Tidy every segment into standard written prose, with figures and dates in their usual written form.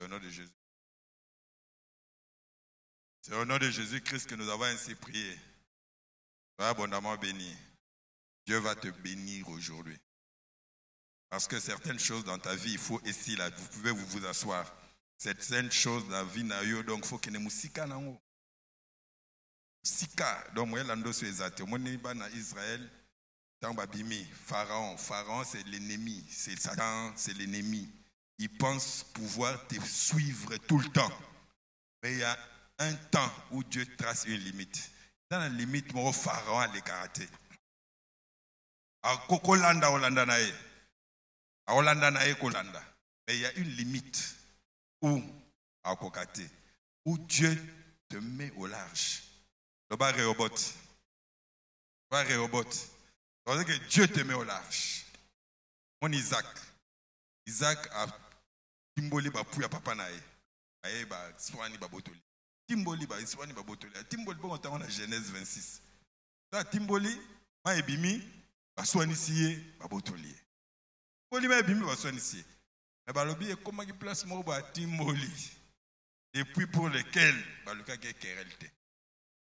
Au nom de Jésus. C'est au nom de Jésus-Christ que nous avons ainsi prié. Sois abondamment béni. Dieu va te bénir aujourd'hui. Parce que certaines choses dans ta vie, il faut ici, là, vous pouvez vous asseoir. Certaines choses dans la vie, donc il faut que nous musika nango. Sika, donc moi, l'ando sur Ezate, moi, na Israël, Pharaon. Pharaon, c'est l'ennemi. C'est Satan, c'est l'ennemi. Il pense pouvoir te suivre tout le temps. Mais il y a un temps où Dieu trace une limite. Dans la limite, mon Pharaon a les karatés. A Kokolanda, Holanda nae. A Holanda nae, Kolanda. Mais il y a une limite où, à Kokate, où Dieu te met au large. Le bas Réhobot. C'est que Dieu te met au large. Mon Isaac a Timboli ba pouya papa nae. Aye ba swani ba botoli. Timboli ba swani ba botoli. Timboli bon temps na Genèse 26. Ça Timboli ma ebimi ba swani siye ba botoli. Timboli ma ebimi ba swani siye. Mais ba lobi e comment qui place mo ba Timboli. Et puis pour lesquels ba luka ke querelle.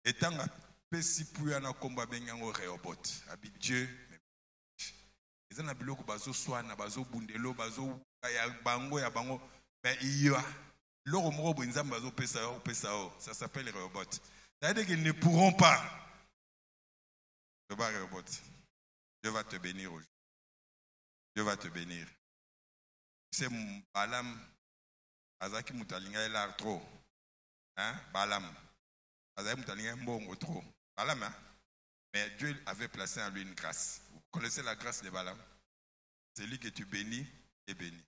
Et tant a pesi pouya na komba bengango Réhobot. Abi Dieu ils ont biloko bazo swana bazo bundelo bazo ya bango mais il y a loro moko bonzam bazo pesa ça s'appelle Réhobot. C'est-à-dire qu'ils ne pourront pas. Le bas Réhobot. Dieu va te bénir aujourd'hui. Dieu va te bénir. C'est Balaam azaki mutalinga elar trop. Hein? Balaam azaki mutalinga mbongo trop. Balaam hein? Mais Dieu avait placé en lui une grâce. Vous connaissez la grâce de Balaam? C'est lui que tu bénis et bénis.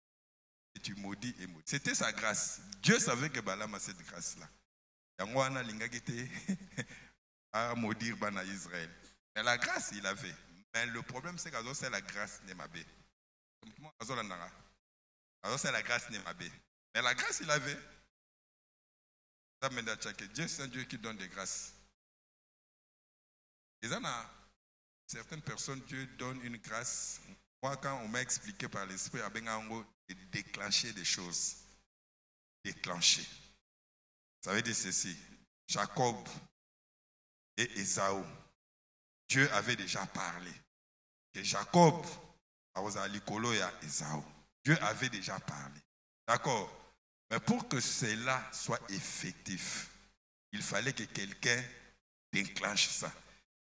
Et tu maudis et maudis. C'était sa grâce. Dieu savait que Balaam a cette grâce-là. Yangwana lingagite à maudire Bana Israël. Mais la grâce, il avait. Mais le problème, c'est que c'est la grâce Nemabé. C'est la grâce Nemabé. Mais la grâce, il avait. Dieu, c'est un Dieu qui donne des grâces. Et certaines personnes, Dieu donne une grâce. Moi, quand on m'a expliqué par l'Esprit, de déclencher des choses. Déclencher. Ça veut dire ceci. Jacob et Ésaü. Dieu avait déjà parlé. Que Jacob, Dieu avait déjà parlé. D'accord? Mais pour que cela soit effectif, il fallait que quelqu'un déclenche ça.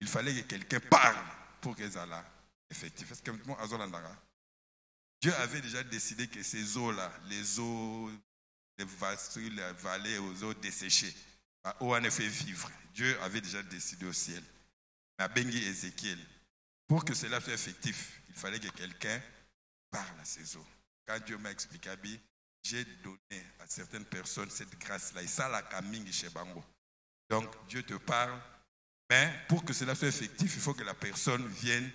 Il fallait que quelqu'un parle pour que ça soit effectif. Est-ce que Dieu avait déjà décidé que ces eaux-là, les eaux, les vallées aux eaux desséchées, eau en effet vivre. Dieu avait déjà décidé au ciel. Mais à Bengi Ézéchiel, pour que cela soit effectif, il fallait que quelqu'un parle à ces eaux. Quand Dieu m'a expliqué, j'ai donné à certaines personnes cette grâce-là. Et ça, la kaming chez Bango. Donc, Dieu te parle. Mais pour que cela soit effectif, il faut que la personne vienne,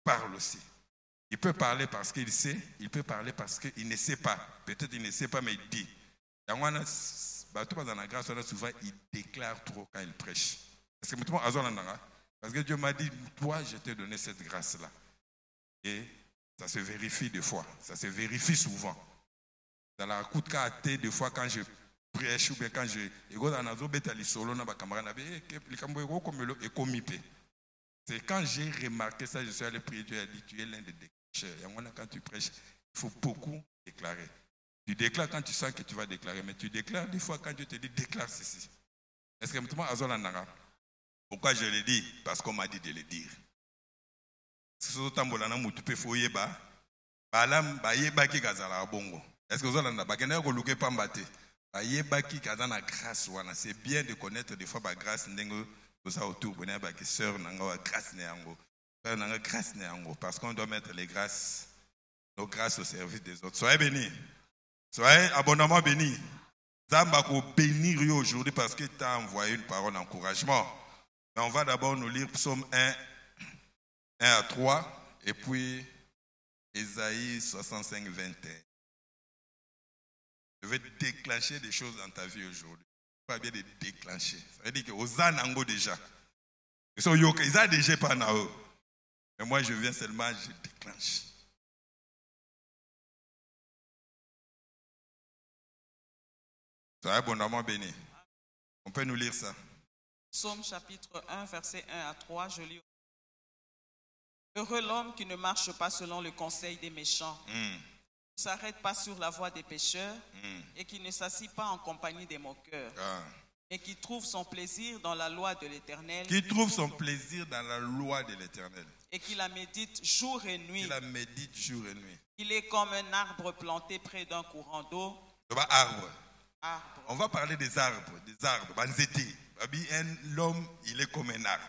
parle aussi. Il peut parler parce qu'il sait, il peut parler parce qu'il ne sait pas. Peut-être il ne sait pas, mais il dit. Dans la grâce, souvent, il déclare trop quand il prêche. Parce que Dieu m'a dit, toi, je t'ai donné cette grâce-là. Et ça se vérifie des fois. Ça se vérifie souvent. Dans la coup de cas, des fois, quand je prêche ou bien quand je c'est quand j'ai remarqué ça, je suis allé prier, Dieu a dit, tu es l'un des déclencheurs. Quand tu prêches, il faut beaucoup déclarer. Tu déclares quand tu sens que tu vas déclarer, mais tu déclares des fois quand Dieu te dit, déclare ceci. Est-ce que pourquoi je le dis? Parce qu'on m'a dit de le dire. Est-ce que vous avez c'est bien de connaître des fois la grâce parce qu'on doit mettre les grâces, nos grâces au service des autres. Soyez bénis. Soyez abondamment bénis. Zamba ko bénir aujourd'hui parce que tu as envoyé une parole d'encouragement. Mais on va d'abord nous lire Psaume 1 à 3 et puis Ésaïe 65, 21. Je vais déclencher des choses dans ta vie aujourd'hui. Pas bien de déclencher. Ça veut dire que aux anango déjà. Ils ont déjà pas na eux. Mais moi je viens seulement, je déclenche. Soyez abondamment béni. On peut nous lire ça. Psaume chapitre 1, verset 1 à 3, je lis. Heureux l'homme qui ne marche pas selon le conseil des méchants, ne s'arrête pas sur la voie des pécheurs et qui ne s'assit pas en compagnie des moqueurs, mais qui trouve son plaisir dans la loi de l'Éternel. Qui trouve son plaisir dans la loi de l'Éternel. Et qui la médite jour et nuit. Qui la médite jour et nuit. Il est comme un arbre planté près d'un courant d'eau. Arbre. Arbre. On va parler des arbres, banzété. L'homme, il est comme un arbre.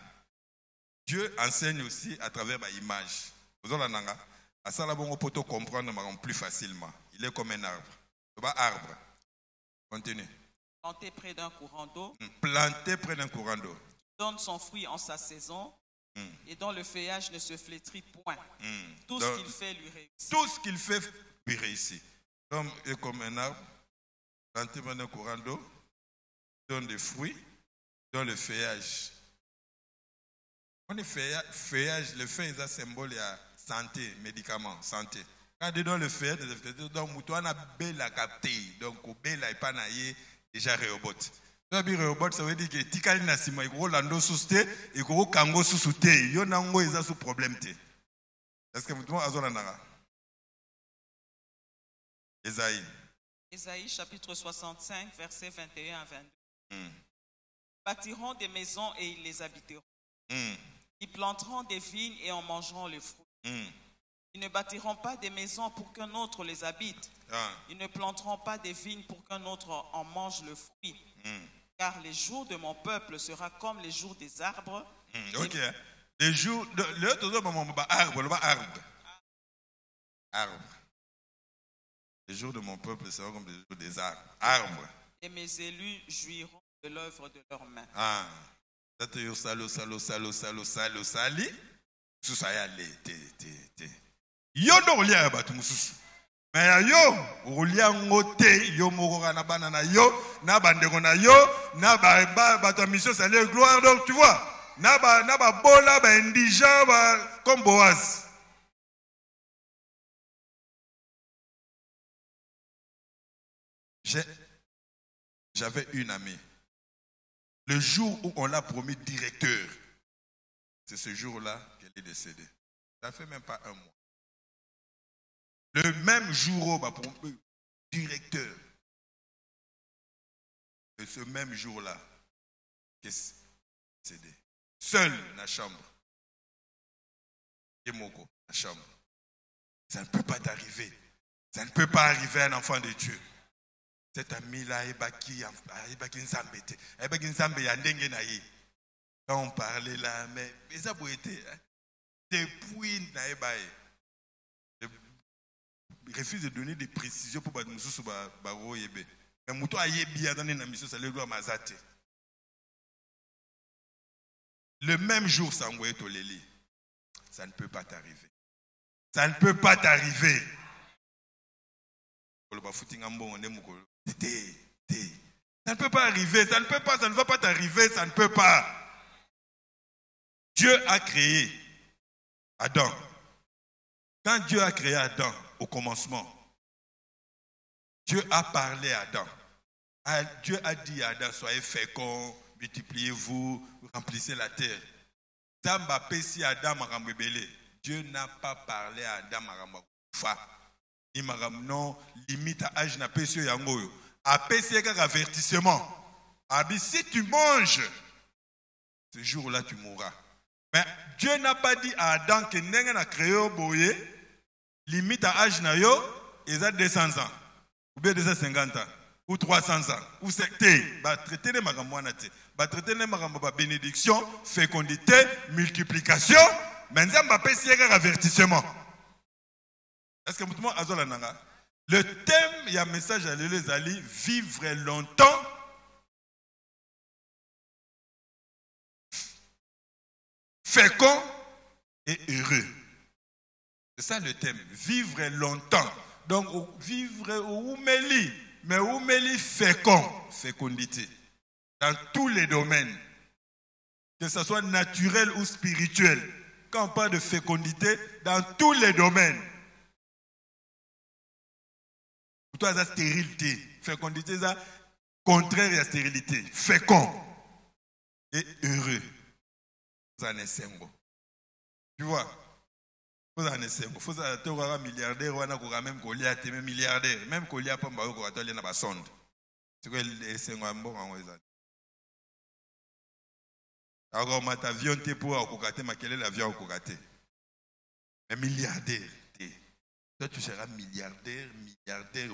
Dieu enseigne aussi à travers l'image. Vous avez ça, on peut comprendre plus facilement. Il est comme un arbre. Arbre. Continue. Planté près d'un courant d'eau. Planté près d'un courant d'eau. Donne son fruit en sa saison. Et dont le feuillage ne se flétrit point. Tout ce qu'il fait lui réussit. Tout ce qu'il fait lui réussit. L'homme est comme un arbre. Planté près d'un courant d'eau. Donne des fruits. Donne le feuillage. On est feuillage, le feuillage est un symbole de santé, médicament, santé. Quand on donne le feuillage, donc on a belle capté, donc on belle et pas déjà réobot. Ça veut dire réobot, ça veut dire que tikali na sima, il faut lando souste, il faut kango sousute, yo nango isa sous problème te. Est-ce que vous devez azona nara? Esaïe. Esaïe chapitre 65, versets 21 à 22. Bâtiront des maisons et ils les habiteront. Ils planteront des vignes et en mangeront les fruits. Ils ne bâtiront pas des maisons pour qu'un autre les habite. Ils ne planteront pas des vignes pour qu'un autre en mange le fruit. Car les jours de mon peuple seront comme les jours des arbres. Ok. Les jours arbre. Les jours de mon peuple seront comme les jours des arbres. Arbre. Et mes élus jouiront de l'œuvre de leurs mains. Yo salo sali susayale te yo ndo olia batu mususu mais yo olia ngote yo moko na bana na yo na bandeko na yo na ba mission salut gloire. Donc tu vois na ba bola ba indigent ba comme Boaz. J'avais une amie. Le jour où on l'a promis directeur, c'est ce jour-là qu'elle est décédée. Ça fait même pas un mois. Le même jour où on l'a promis directeur, et ce même jour-là, qu'elle est décédée. Seul dans la chambre. Et Moko, la chambre. Ça ne peut pas t'arriver. Ça ne peut pas arriver à un enfant de Dieu. Cet ami-là, quand on parlait là, mais ça peut être depuis je refuse de donner des précisions pour que nous baro yebe. Mais muto ayebi dans une mission ça le doit mazate. Le même jour ça envoyé toleli. Ça ne peut pas t'arriver. Ça ne peut pas t'arriver. Ça ne peut pas arriver, ça ne peut pas, ça ne va pas t'arriver, ça ne peut pas. Dieu a créé Adam. Quand Dieu a créé Adam au commencement, Dieu a parlé à Adam. Dieu a dit à Adam, soyez féconds, multipliez-vous, remplissez la terre. Dieu n'a pas parlé à Adam non limite à âge na pesio yangoyo apesi un avertissement. Si tu manges ce jour-là tu mourras. Mais Dieu n'a pas dit à Adam que nenga na créé boye limite à âge na yo ils ont 200 ans ou bien 250 ans ou 300 ans ou c'est ba traiter les magamwana te ba traiter les magamba ba bénédiction, fécondité, multiplication, mais nzamba apesi un avertissement. Est-ce que le thème, il y a un message à les alliés, vivre longtemps, fécond et heureux. C'est ça le thème, vivre longtemps. Donc, vivre oumeli, mais oumeli fécond, fécondité. Dans tous les domaines, que ce soit naturel ou spirituel. Quand on parle de fécondité, dans tous les domaines. Toi, ça stérilité, fécondité, ça, contraire à la stérilité, fécond et heureux. Vous en êtes un. Tu vois? Vous en êtes un. Vous êtes un milliardaire, ou un milliardaire, même qu'on y a pas de sonde. C'est quoi les alors, ma avion te pour akokate, ma quel est l'avion akokate? Mais milliardaire, toi tu seras milliardaire,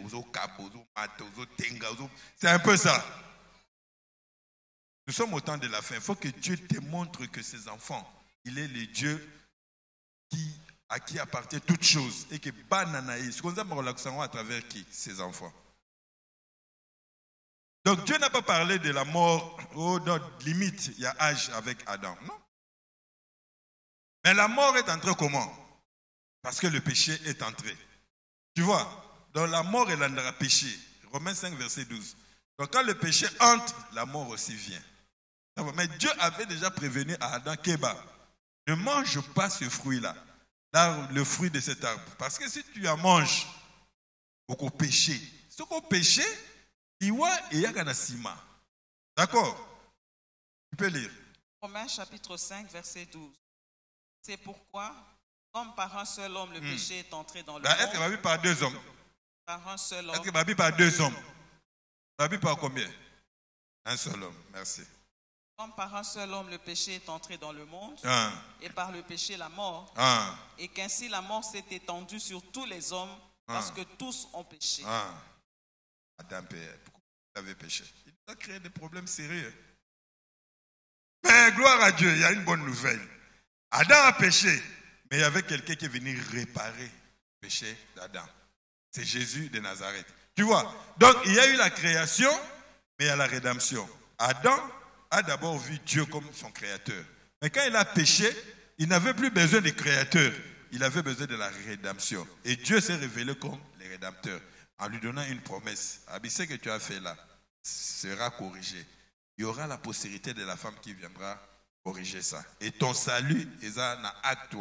ozo kabo, ozo mato, ozo tenga, c'est un peu ça. Nous sommes au temps de la fin. Il faut que Dieu te montre que ses enfants, il est le Dieu à qui appartient toute chose et que bananaïs, ce qu'on a à travers qui? Ses enfants. Donc Dieu n'a pas parlé de la mort, limite, il y a âge avec Adam, non. Mais la mort est entrée comment? Parce que le péché est entré. Tu vois, dans la mort est le péché. Romains 5, verset 12. Donc quand le péché entre, la mort aussi vient. Mais Dieu avait déjà prévenu à Adam Kéba, ne mange pas ce fruit-là, le fruit de cet arbre. Parce que si tu en manges, beaucoup péché. Ce qu'on péché, d'accord? Tu peux lire. Romains chapitre 5, verset 12. C'est pourquoi, comme par un seul homme, le péché est entré dans le monde. Est-ce que ma Bible par deux hommes? Par un seul homme. Est-ce que ma Bible par deux hommes? Ma Bible par combien? Un seul homme, merci. Comme par un seul homme, le péché est entré dans le monde, et par le péché, la mort, et qu'ainsi la mort s'est étendue sur tous les hommes, parce que tous ont péché. Adam, pourquoi vous avez péché? Il a créé des problèmes sérieux. Mais gloire à Dieu, il y a une bonne nouvelle. Adam a péché, mais il y avait quelqu'un qui est venu réparer le péché d'Adam. C'est Jésus de Nazareth. Tu vois? Donc, il y a eu la création, mais il y a la rédemption. Adam a d'abord vu Dieu comme son créateur. Mais quand il a péché, il n'avait plus besoin du créateur. Il avait besoin de la rédemption. Et Dieu s'est révélé comme le rédempteur, en lui donnant une promesse. Ce que tu as fait là sera corrigé. Il y aura la postérité de la femme qui viendra corriger ça. Et ton salut est un acte.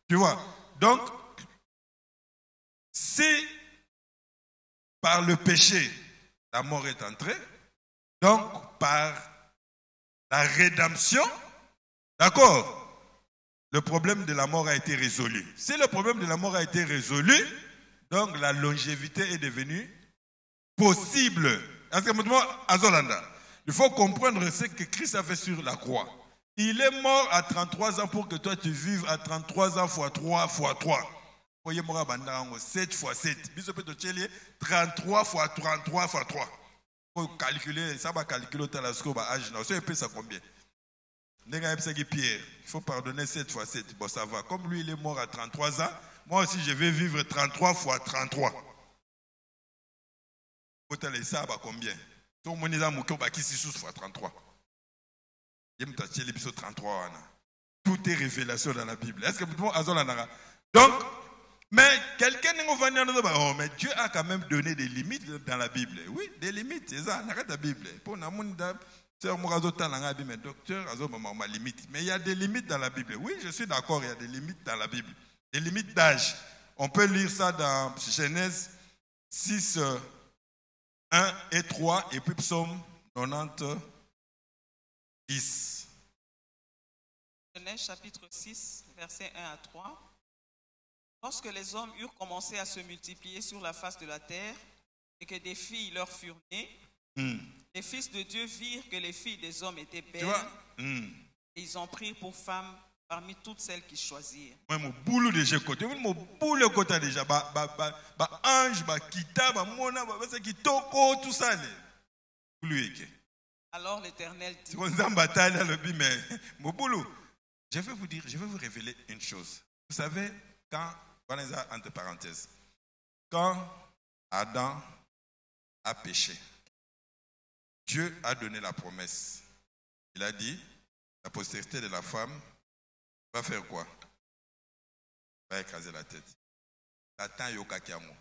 Tu vois? Donc, si par le péché, la mort est entrée, donc par la rédemption, d'accord, le problème de la mort a été résolu. Si le problème de la mort a été résolu, donc la longévité est devenue possible. Il faut comprendre ce que Christ a fait sur la croix. Il est mort à 33 ans pour que toi tu vives à 33 ans fois 3 fois 3. 7 fois 7. 33 fois 33 fois 3. Il faut calculer, ça va calculer au âge. Ça combien? Il faut pardonner 7 fois 7. Bon, ça va. Comme lui, il est mort à 33 ans, moi aussi, je vais vivre 33 fois 33. Ça va combien? Tout le monde est 6 fois 33. Tout est révélation dans la Bible. Est-ce que vous avez donc, mais quelqu'un va dire, oh, mais Dieu a quand même donné des limites dans la Bible. Oui, des limites, c'est ça, dans la Bible. Pour mais il y a des limites dans la Bible. Oui, je suis d'accord, il y a des limites dans la Bible. Des limites d'âge. On peut lire ça dans Genèse 6, 1 et 3, et puis Psaume 90, 10. Genèse chapitre 6, versets 1 à 3. Lorsque les hommes eurent commencé à se multiplier sur la face de la terre, et que des filles leur furent nées, les fils de Dieu virent que les filles des hommes étaient belles, et ils en prirent pour femmes parmi toutes celles qu'ils choisirent. Alors l'Éternel dit, je vais vous dire, je vais vous révéler une chose. Vous savez, entre parenthèses, quand Adam a péché, Dieu a donné la promesse. Il a dit, la postérité de la femme va faire quoi? Va écraser la tête. Satan yokakiamo.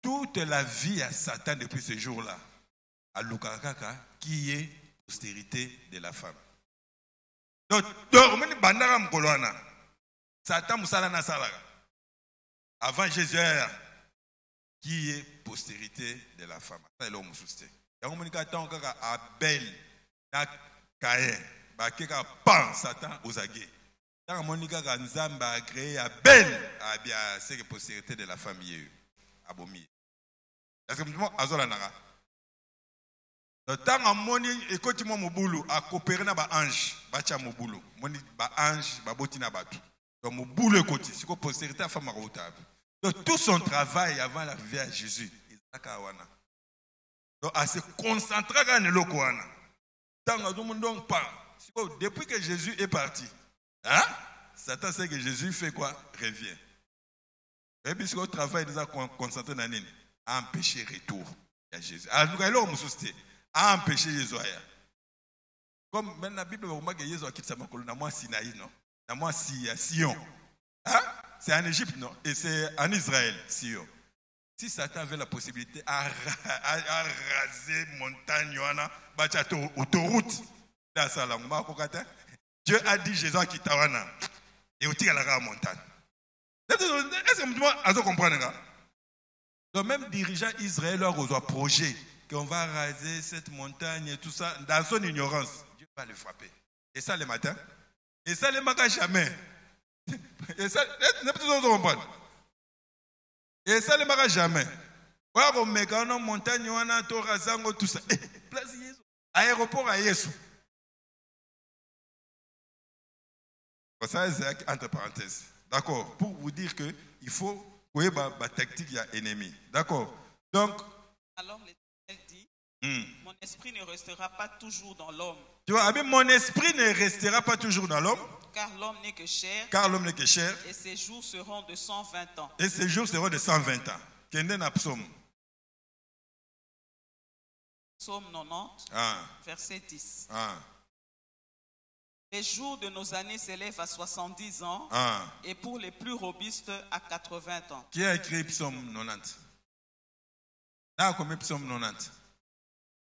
Toute la vie à Satan depuis ce jour-là, à Lukakaka, qui est postérité de la femme. Donc, Satan Moussalana Salaga. Avant Jésus, qui est postérité de la femme. yango monika tant kaka Abel na Caïn ba keka pan Satan ozage tant monika ka Nzambe a créé Abel a bien c'est que postérité de la famille abomi. Est-ce que moi azola nanga tant moni ekoti mo mobulu a coopérer na ba ange ba cha mobulu moni ba ange ba botina batu donc mobulu ekoti siko postérité a femme rotable. Donc tout son travail avant l'arrivée à Jésus ezaka wana. Donc à se concentrer dans le lokoana. Donc pas depuis que Jésus est parti, hein? Satan sait que Jésus fait quoi? Revient. Et puis ce travail déjà concentré dans nini à empêcher le retour à Jésus. Alors il a empêché Jésus. Comme maintenant la Bible vous que Jésus a quitté sa makolo na moi Sinaï non, na moi Sion. Hein? C'est en Égypte non et c'est en Israël Sion. Si Satan avait la possibilité à raser montagne autoroute dans sa langue, Dieu a dit Jésus qui tawana et aussi à la montagne. Est-ce que vous comprenez? Donc même dirigeant Israël leur reçoit projet qu'on va raser cette montagne et tout ça dans son ignorance, Dieu va le frapper. Et ça le matin, et ça le matin jamais. Et ça, ne peut-être pas comprendre. Et ça ne marche jamais. On met une montagne, on a tout rasé, tout ça. Place Jésus. Aéroport à Jésus. Ça, c'est entre parenthèses. D'accord. Pour vous dire qu'il faut qu'il y ait une tactique, il y a ennemi. D'accord. Donc. Alors l'Éternel dit mon esprit ne restera pas toujours dans l'homme. Tu vois, mon esprit ne restera pas toujours dans l'homme. Car l'homme n'est que chair. Car l'homme n'est que chair. Et ses jours seront de 120 ans. Et ses jours seront de 120 ans. Kenden a psaume. Psaume 90, verset 10. Les jours de nos années s'élèvent à 70 ans. Et pour les plus robustes à 80 ans. Qui a écrit psaume 90? Là, combien psaume 90?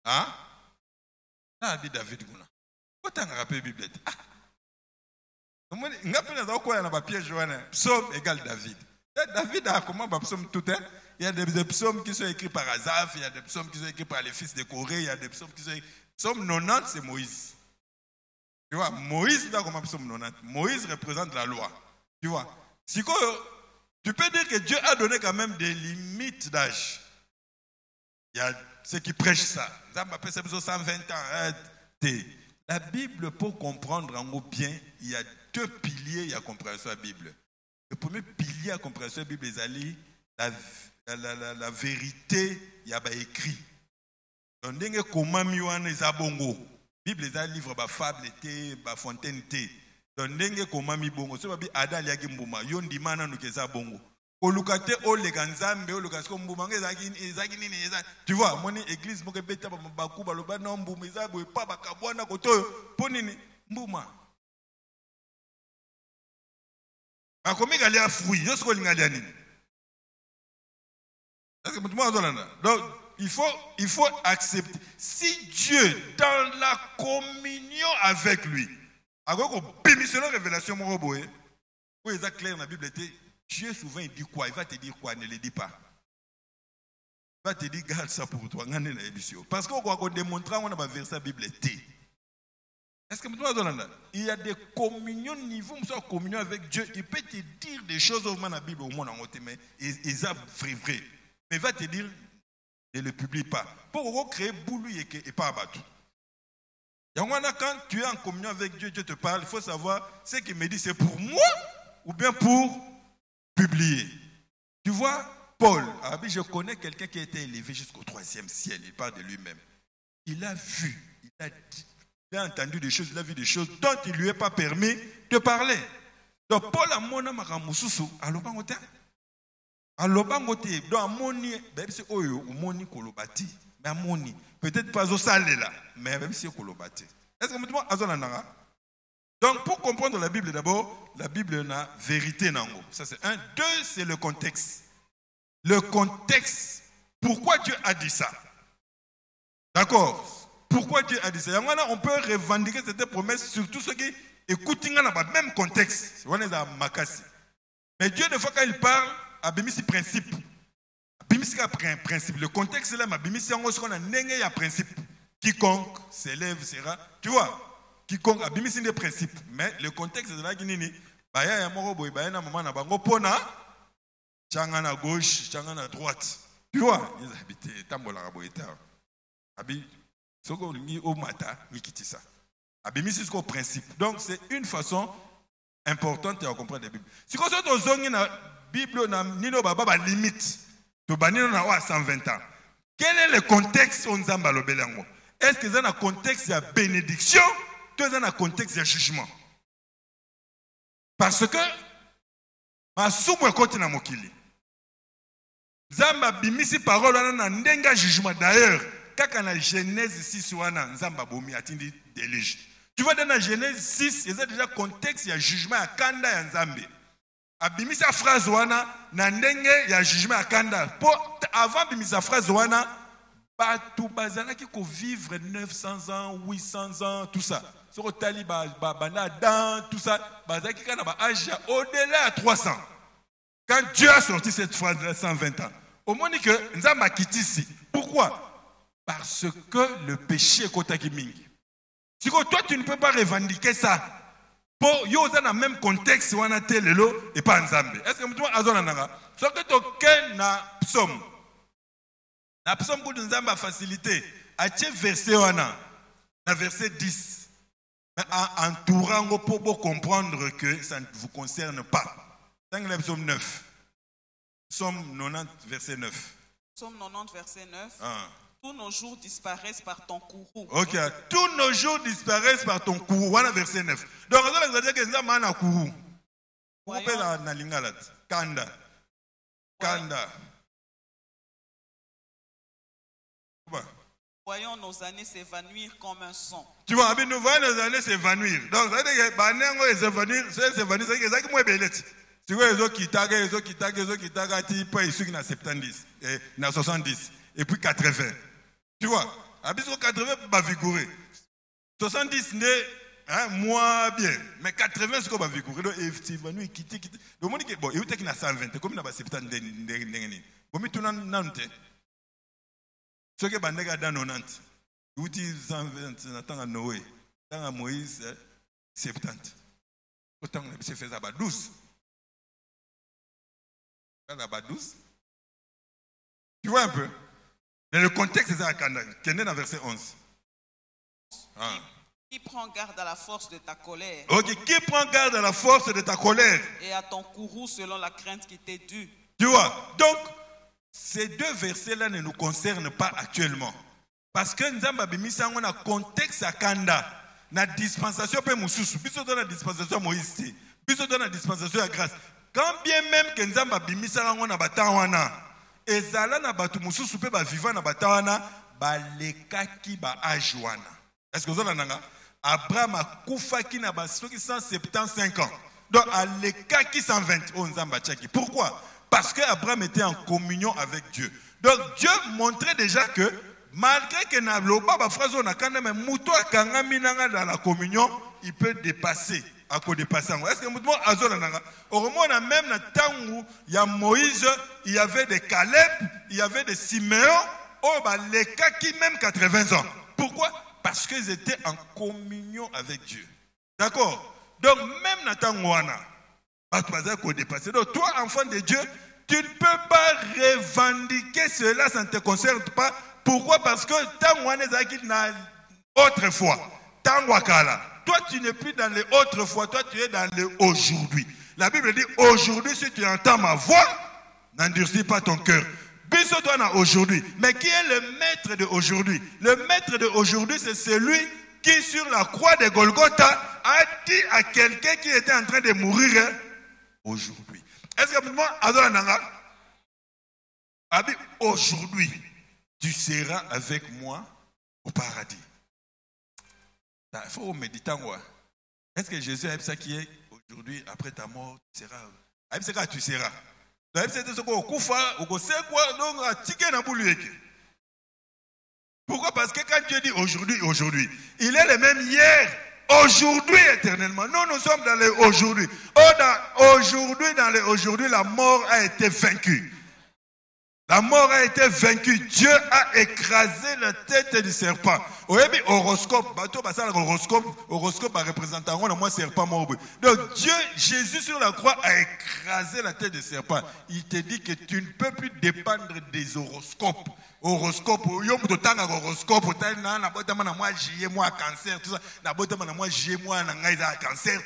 Là, dit David Gouna. Pourtant, on rappelle la Bible. Psaume égale David. David a comment psaume tout un? Il y a des psaumes qui sont écrits par Asaph, il y a des psaumes qui sont écrits par les fils de Corée, il y a des psaumes qui sont écrits. Psaume 90, c'est Moïse. Tu vois, Moïse, là, comment psaume 90? Moïse représente la loi. Tu vois, si tu peux dire que Dieu a donné quand même des limites d'âge. Il y a ceux qui prêchent ça. Ça m'appelle 120 ans. La Bible, pour comprendre en gros bien, il y a deux piliers, il y a compréhension de la Bible. Le premier pilier à compréhension de la Bible, c'est la vérité, il y a écrit. Donc, comment miwana ezabongo. Bible est un livre ba fable té, ba fontaine té. Donc, comment mi bongo. C'est pas bi adali ya gimbuma. Yondi mana nukeza bongo. Olukate oleganzambe olukasko mbuma ezaki nini eza. Tu vois, mon église mo ke beta ba baku ba loba na mbuma ezabo epa ba kabwana koto po nini mbuma. Akomi gali a fruit, yo siko lingali nini. Parce que tout le monde donc il faut accepter. Si Dieu dans la communion avec lui, alors qu'on bénisse la révélation mon roboé, oui c'est clair dans la Bible était Dieu souvent il dit quoi, il va te dire quoi, ne le dis pas. Il va te dire garde ça pour toi, parce qu'on va démontrer on a un verset Bible était. Est-ce que il y a des communions niveau, communion avec Dieu, il peut te dire des choses au moins dans la Bible au monde en côté mais ils sont vrai. Mais il va te dire ne le publie pas. Pour créer boulou et pas abattu. Quand tu es en communion avec Dieu, Dieu te parle, il faut savoir ce qu'il me dit, c'est pour moi ou bien pour publier. Tu vois, Paul, je connais quelqu'un qui a été élevé jusqu'au 3e ciel, il parle de lui-même. Il a vu, il a entendu des choses, il a vu des choses dont il ne lui est pas permis de parler. Donc Paul a mon âme à Moussoussou, alors pas alobangote do amoni même si oyo umoni kolobati mais amoni peut-être pas au salé là mais même si kolobati est-ce que mutumo azona nanga. Donc pour comprendre la Bible d'abord la Bible na vérité nango ça c'est un. Deux, c'est le contexte pourquoi Dieu a dit ça. D'accord, pourquoi Dieu a dit ça. On peut revendiquer cette promesse sur tous ceux qui écoutent dans le même contexte. On est à Makasi mais Dieu des fois quand il parle abimi si principe abimi Abimisika principe. Le contexte là, Abimisi yango qu'on a n'engé ya principe. Quiconque s'élève sera. Tu vois? Quiconque Abimisi des principes. Mais le contexte de la Guinée, baya ya moko boy baya na maman na bango pona. Changana à gauche, changana à droite. Tu vois? Ils habitent tambola raboita. Abi soko ni au mata ni kitisa. Abimisi c'est principe. Donc c'est une façon importante de comprendre la Bible. Si on sort aux na Bible na nino baba limite. To banino na wa 120 ans. Quel est le contexte on zamba lobelango? Est-ce que c'est un contexte de bénédiction ou c'est un contexte de jugement? Parce que ma soumu est na mokili. Zamba bimisi parole na ndenga jugement. D'ailleurs, quand la Genèse 6 wana nzamba bomi atindi délige. Tu vois dans la Genèse 6, il y a déjà contexte de jugement à kanda ya nzambe. Abimisa phrase wana na ndenge ya jugement à kanda. Avant bimisa phrase wana tout bazana qui vivre 900 ans, 800 ans, tout ça. Sur le taliban, dans tout ça, bazana qui a âge au-delà de 300. Quand Dieu a sorti cette phrase de 120 ans, au moins que Nzamba kitisi. Pourquoi? Parce que le péché est kotaki mingi. Si toi tu ne peux pas revendiquer ça, pour yo dans le même contexte wana telelo et pas Nzambe. Est-ce que tu azona nanga? So que token na psaume. La psaume pour nous a facilité. À quel verset on a? Na verset 10. Mais en entourant pour comprendre que ça ne vous concerne pas. C'est le psaume 9. Psaume 90, verset 9. Psaume 90, verset 9. Ah. Tous nos jours disparaissent par ton courroux. Ok. Tous nos jours disparaissent par ton courroux. Voilà verset 9. Donc, on va dire que c'est un courroux. Vous pouvez la lingala. Kanda. Kanda. Voyons nos années s'évanouir comme un son. Tu vois, nous voyons nos années s'évanouir. Donc, ça veut dire que s'évanouir, c'est ça qui est belette. Tu vois, les autres qui taguent, ils sont 70, 70, et puis 80. Tu vois, à 80, va vigourer. 70, moi bien, mais 80, c'est qu'on va vigourer. Donc, effectivement, nous, quitter. Donc, bon, il y a 120, comme il y a 70, bon, tout le monde. Ce qui est dans 90, il y a 120 ans à Noé, dans Moïse, 70. Autant que c'est fait à 12. À 12. Tu vois un peu? Mais le contexte, c'est ça, qui est dans verset 11. Ah. Qui prend garde à la force de ta colère? Ok, qui prend garde à la force de ta colère? Et à ton courroux selon la crainte qui t'est due. Tu vois? Donc, ces deux versets-là ne nous concernent pas actuellement. Parce que nous avons un contexte à Kanda. La dispensation peut nous soutenir. Nous avons la dispensation à Moïse. Nous avons la dispensation à grâce. Quand bien même que nous avons un batawana, et zala na batu mususu pe ba vivant na batawana, ba lekaki ba ajuana. Est-ce que vous avez nanga? Abraham a koufaki na ba 175 ans. Donc à lekaki 120 on zamba tchaki. Pourquoi? Parce qu'Abraham était en communion avec Dieu. Donc Dieu montrait déjà que malgré que na loba ba phrase on a quand même muto akanga minanga dans la communion, il peut dépasser. À quoi dépasser? Est-ce que muto azona nanga? Au moins on a même na tangu il y a Moïse, il y avait des Caleb, il y avait des Siméon, oh bah les cas qui même 80 ans. Pourquoi? Parce qu'ils étaient en communion avec Dieu. D'accord? Donc même na tangu wana donc toi, enfant de Dieu, tu ne peux pas revendiquer cela, ça ne te concerne pas. Pourquoi? Parce que autrefois, toi tu n'es plus dans les autrefois, toi tu es dans le aujourd'hui. La Bible dit aujourd'hui, si tu entends ma voix, n'endurcis pas ton cœur. Biso toi na aujourd'hui. Mais qui est le maître de aujourd'hui? Le maître de aujourd'hui, c'est celui qui sur la croix de Golgotha a dit à quelqu'un qui était en train de mourir aujourd'hui. Est-ce que moi, aujourd'hui, tu seras avec moi au paradis? Il faut méditer. Est-ce que Jésus a dit ça qui est aujourd'hui, après ta mort, tu seras? Tu seras. Pourquoi? Parce que quand Dieu dit aujourd'hui, aujourd'hui, il est le même hier, aujourd'hui, éternellement. Nous sommes dans le aujourd'hui. Aujourd'hui, dans le aujourd'hui, la mort a été vaincue. La mort a été vaincue. Dieu a écrasé la tête du serpent. Oyebi horoscope, bateau basal horoscope a représenté moi serpent mort. Donc Dieu, Jésus sur la croix a écrasé la tête du serpent. Il te dit que tu ne peux plus dépendre des horoscopes. Horoscope, yo muto tanga horoscope, tana na botama na moi jié moi cancer tout ça, na botama na moi jié moi na ngaiza cancer.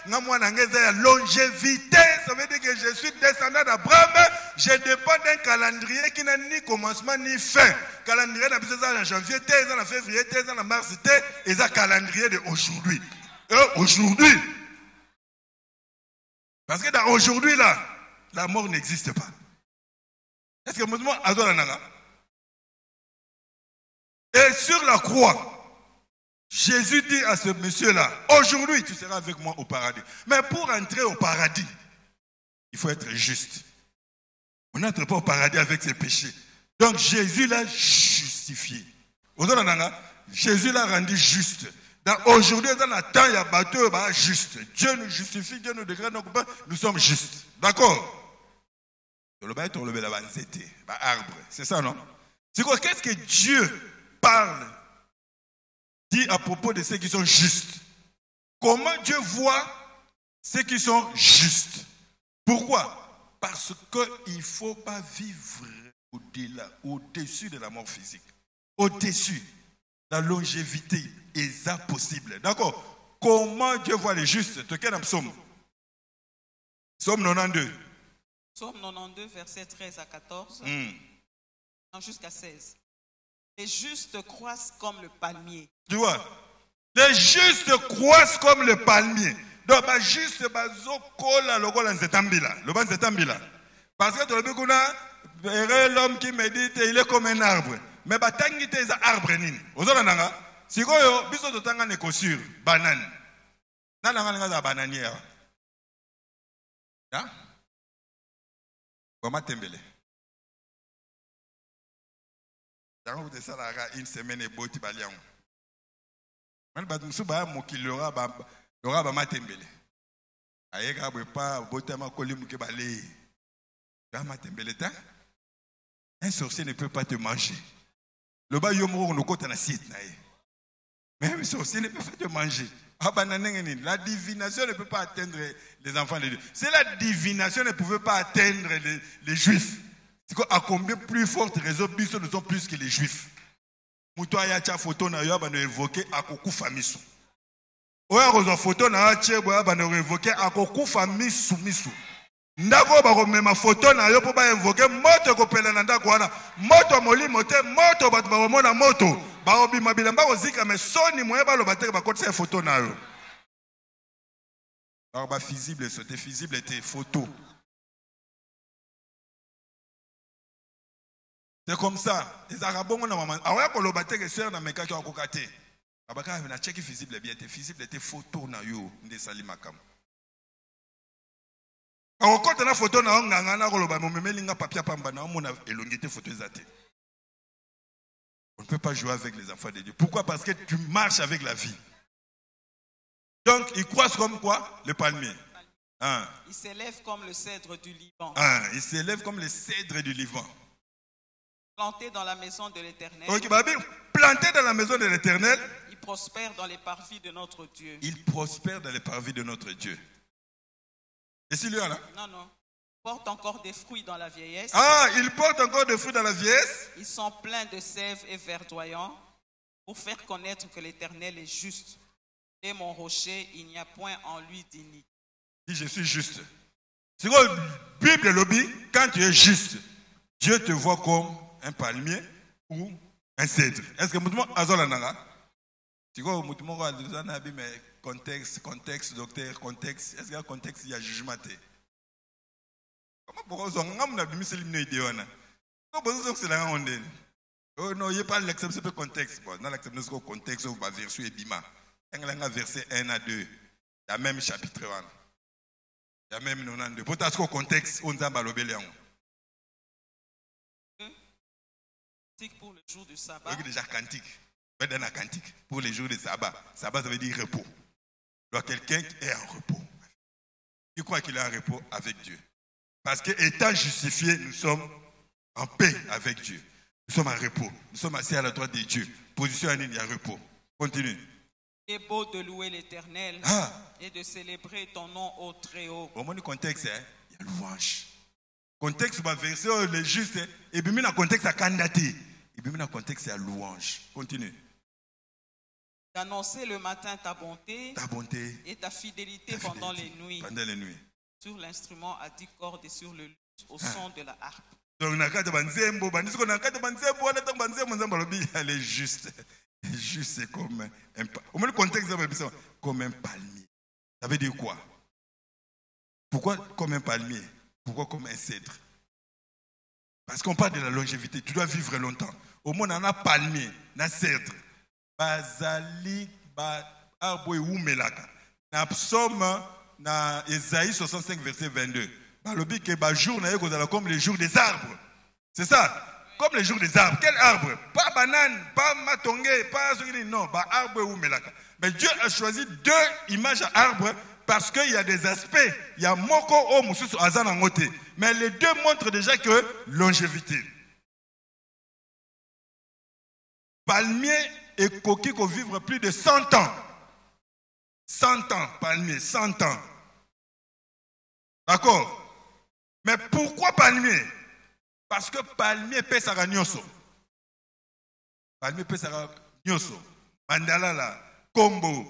Na moi na ngaiza longévité, ça veut dire que je suis descendant d'Abraham, je dépends d'un calendrier qui n'a ni commencement ni fin. Calendrier na bisa en janvier, en février, en mars, et ça calendrier de aujourd'hui. Aujourd'hui. Parce que dans aujourd'hui là, la mort n'existe pas. Est-ce que moi adore la Et sur la croix, Jésus dit à ce monsieur-là, aujourd'hui tu seras avec moi au paradis. Mais pour entrer au paradis, il faut être juste. On n'entre pas au paradis avec ses péchés. Donc Jésus l'a justifié. Jésus l'a rendu juste. Aujourd'hui, dans le temps, il y a bateau juste. Dieu nous justifie, Dieu nous décrète, nous sommes justes. D'accord? C'est ça, non? C'est quoi? Qu'est-ce que Dieu parle, dit à propos de ceux qui sont justes? Comment Dieu voit ceux qui sont justes? Pourquoi? Parce qu'il ne faut pas vivre au-delà, au-dessus de la mort physique. Au-dessus, la longévité est impossible. D'accord? Comment Dieu voit les justes? Psaume 92. Psaume 92, versets 13 à 14. Non, jusqu'à 16. Les justes croissent comme le palmier. Tu vois? Les justes croissent comme le palmier. Donc, les justes, parce que l'homme qui médite, il est comme un arbre. Mais il est un arbre. Si vous avez une écossure, banane. Vous avez une bananière. Comment tembele? Vous avez une semaine et beau tibalian. Un sorcier ne peut pas te manger. Le bas yomo no kota na site na. Mais un sorcier ne peut pas te manger. La divination ne peut pas atteindre les enfants de Dieu. Si la divination ne pouvait pas atteindre les juifs, c'est à combien plus forte raison nous ne sommes plus que les juifs. Moutoya cha photo na yo ba no évoquer akokufa misu. Oya rozo photo na cha ba no évoquer akokufa misu. Ndako ba ko mema photo na yo po ba évoquer moto ko pela na ndako wana. Moto molimo te moto ba ba mona moto. Ba obima bilamba ko zika mais soni moye ba lo bateke ba kotisa photo na yo. Ba ba visible c'était visible était photo. C'est comme ça. Les Arabes ont maman. Awa ko lo bateke sœur na meka ko kokate. Abaka na check visible bien était visible était photo na yo nde salima kam. On compte la photo na nganga na koloba momemelinga papier pamba na mona elongité photo ezate. On ne peut pas jouer avec les enfants de Dieu. Pourquoi? Parce que tu marches avec la vie. Donc ils croissent comme quoi? Le palmier. Ils s'élèvent comme le cèdre du Liban. Ils s'élèvent comme le cèdre du Liban. Plantés dans la maison de l'Éternel. Okay, plantés dans la maison de l'Éternel. Ils prospèrent dans les parvis de notre Dieu. Ils prospèrent dans les parvis de notre Dieu. Et si lui là? Non. Ils portent encore des fruits dans la vieillesse. Ils portent encore des fruits dans la vieillesse. Ils sont pleins de sève et verdoyants pour faire connaître que l'Éternel est juste. Et mon rocher, il n'y a point en lui d'iniquité. Si je suis juste. C'est quoi la Bible lobby? Quand tu es juste, Dieu te voit comme un palmier ou un cèdre. Est-ce que mutumo azolananga? Tu vois mutumo ko azana bi mais contexte docteur contexte. Est-ce qu'il y a contexte il y a jugement? Comment pourquoi on ngam na bi miselim ne ideona? Ko bozo c'est la onde. Oh non, il y a pas l'exception c'est contexte. Bon, dans l'exception c'est contexte ou ba verset ebima. Englanga verset 1 à 2. Il y a même chapitre 1. Il y a même 92. Peut-être qu'au contexte on zamba lobelian. Pour le jour du sabbat. Oui, déjà cantique. Cantique. Pour les jours du sabbat. Sabbat, ça veut dire repos. Donc quelqu'un est en repos. Il croit qu'il est en repos avec Dieu. Parce que étant justifié, nous sommes en paix avec Dieu. Nous sommes en repos. Nous sommes assis à la droite de Dieu. Position en ligne, il y a repos. Continue. Il est beau de louer l'Éternel et de célébrer ton nom au Très-Haut. Au moins, le contexte, il y a louange. Contexte, verset, le juste, et puis, le contexte, à candidater. Et puis, le contexte, il y a louange. Continue. D'annoncer le matin ta bonté et ta fidélité pendant les nuits. Sur l'instrument à 10 cordes et sur le luth au son de la harpe. Donc, elle est juste. Juste, c'est comme un palmier. Au moins, le contexte, comme un palmier. Ça veut dire quoi? Pourquoi comme un palmier? Pourquoi comme un cèdre? Parce qu'on parle de la longévité. Tu dois vivre longtemps. Au moins, on a palmier, un cèdre. Bazali, arbre et oumelaka. Na psaume, na Ésaïe 65, verset 22. Balobi ke ba jour na yeko comme les jours des arbres. C'est ça? Comme les jours des arbres. Quel arbre? Pas banane, pas matongé, pas non, pas arbre et oumelaka. Mais Dieu a choisi deux images à arbre parce qu'il y a des aspects. Il y a moko o mususu azan angote. Mais les deux montrent déjà que longévité. Palmier et coquille qui vivre plus de 100 ans. 100 ans, palmier, 100 ans. D'accord? Mais pourquoi palmier? Parce que palmier pèse à nyoso. Palmier pèse à nyoso. Mandala la, combo,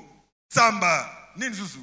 samba, ninzuzu,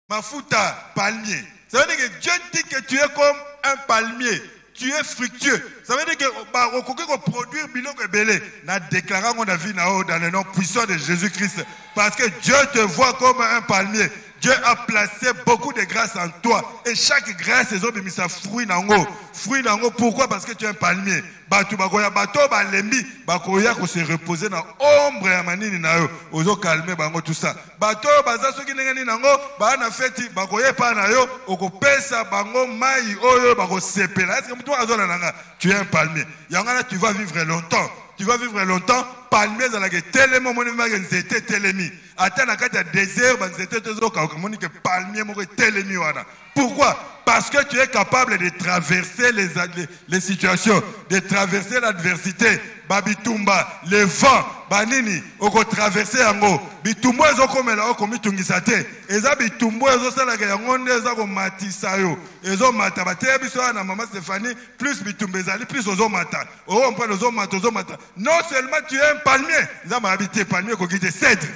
mafuta, palmier. Ça veut dire que Dieu dit que tu es comme un palmier. Tu es fructueux. Ça veut dire que au coquille qu'on produire biloko belé. N'a déclaré qu'on a vu dans le nom puissant de Jésus-Christ. Parce que Dieu te voit comme un palmier. Dieu a placé beaucoup de grâce en toi. Et chaque grâce, ils ont mis sa fruit nango. Fruit nango, pourquoi? Parce que tu es un palmier. Batou bakoya bato balembi bakoya ko se reposer dans ombre ya manini na yo. Ozo calmer bango tout ça. Bato baza soki ndenge nango ba na feti bakoya pa na yo okopesa bango mai oyo bako sepela. Est-ce que toi azola nanga? Tu es un palmier. Yangana tu vas vivre longtemps. Tu vas vivre longtemps. Palmier dans la tellement mon nzete telemi. Attends na kati ya désert ba nzete tozo ka moni que palmier moko telemi wana. Pourquoi? Parce que tu es capable de traverser les situations, de traverser l'adversité. Babitumba, le vent, banini, oko traverser yango. Bitumbo ezo komela oko mitungisate. Eza bitumbo ezo sala ke yango ndeza ko matisa yo. Ezo mata bateya biso na maman Stéphanie plus bitumbo ezali plus ozo mata. On prend ozo mata. Non seulement tu es un palmier, nza ma habité palmier ko gite cèdre.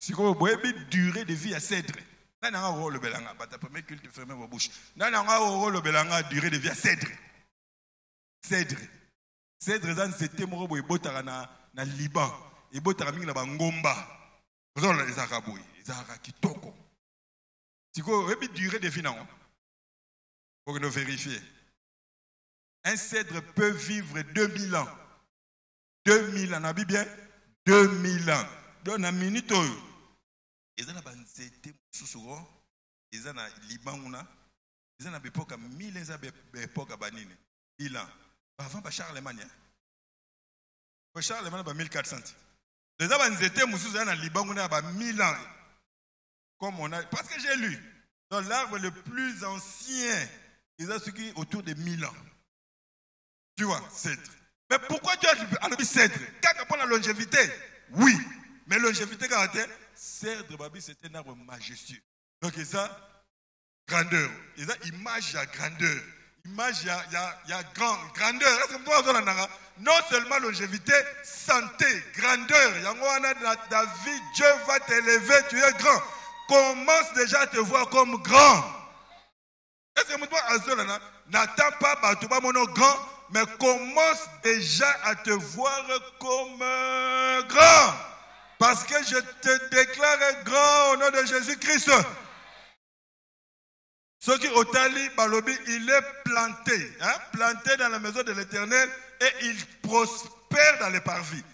Si ko boyebi durée de vie à cèdre. Dans le rôle belanga, ta premier culte fermé vos bouches. Dans le rôle belanga, durée de vie à cèdre. Cèdre. Cèdre, c'était mon robot, na Liban. Et botara mingi na bangomba. Vous avez les arabouis, les arakitoko. Si vous avez durée de vie, non. Pour nous vérifier. Un cèdre peut vivre 2000 ans. 2000 ans, on a vu bien 2000 ans. Dans une minute, ils ont banzete susuro, ils ont Liban, ils ont à l'époque 1000 ans, l'époque banine, 1000 ans. Avant Charlemagne. Charlemagne a 1400. Les gens banzete mususu na Liban on a 1000 ans. Comme on a, parce que j'ai lu dans l'arbre le plus ancien, ils ont ce qui autour de 1000 ans. Tu vois, cèdre. Mais pourquoi tu as dit cèdre? Quand on a la longévité, oui. Mais longévité caractère, cèdre babi c'est un arbre majestueux. Donc il y a grandeur, il y a image à grandeur, image il y a grandeur. Non seulement longévité, santé, grandeur. David, Dieu va t'élever, tu es grand. Commence déjà à te voir comme grand. Est-ce que n'attends pas Batouba mon grand, mais commence déjà à te voir comme grand. Parce que je te déclare grand au nom de Jésus-Christ. Ce qui au Tali, Balobi, il est planté. Planté dans la maison de l'Éternel et il prospère dans les parvis.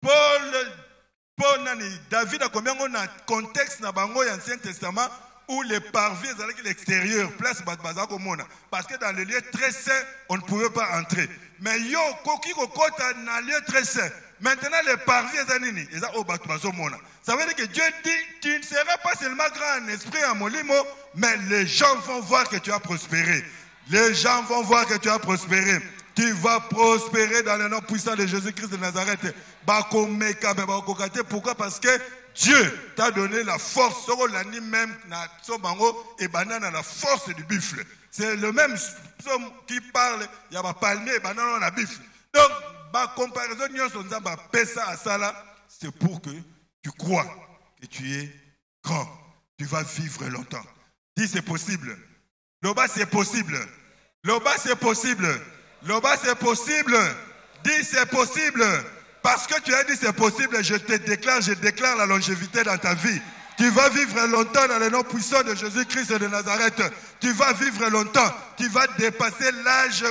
Paul Nani, David a combien on a contexte dans l'Ancien Testament où les parvis sont à l'extérieur, place Bazako Mona. Parce que dans les lieux très saints, on ne pouvait pas entrer. Mais yo, Koki Kokota dans un lieu très saint. Maintenant, les parvis sont mona. Ça veut dire que Dieu dit, tu ne seras pas seulement grand en esprit en molimo, mais les gens vont voir que tu as prospéré. Les gens vont voir que tu as prospéré. Tu vas prospérer dans le nom puissant de Jésus-Christ de Nazareth. Pourquoi? Parce que Dieu t'a donné la force. Même et banane la force du buffle. C'est le même somme qui parle. Il y a un palmier et banane la buffle. Donc, ma comparaison, c'est pour que tu crois que tu es grand. Tu vas vivre longtemps. Dis c'est possible. Loba c'est possible. Loba c'est possible. Loba c'est possible. Dis c'est possible. Parce que tu as dit c'est possible, je déclare la longévité dans ta vie. Tu vas vivre longtemps dans le nom puissant de Jésus-Christ de Nazareth. Tu vas vivre longtemps. Tu vas dépasser l'âge.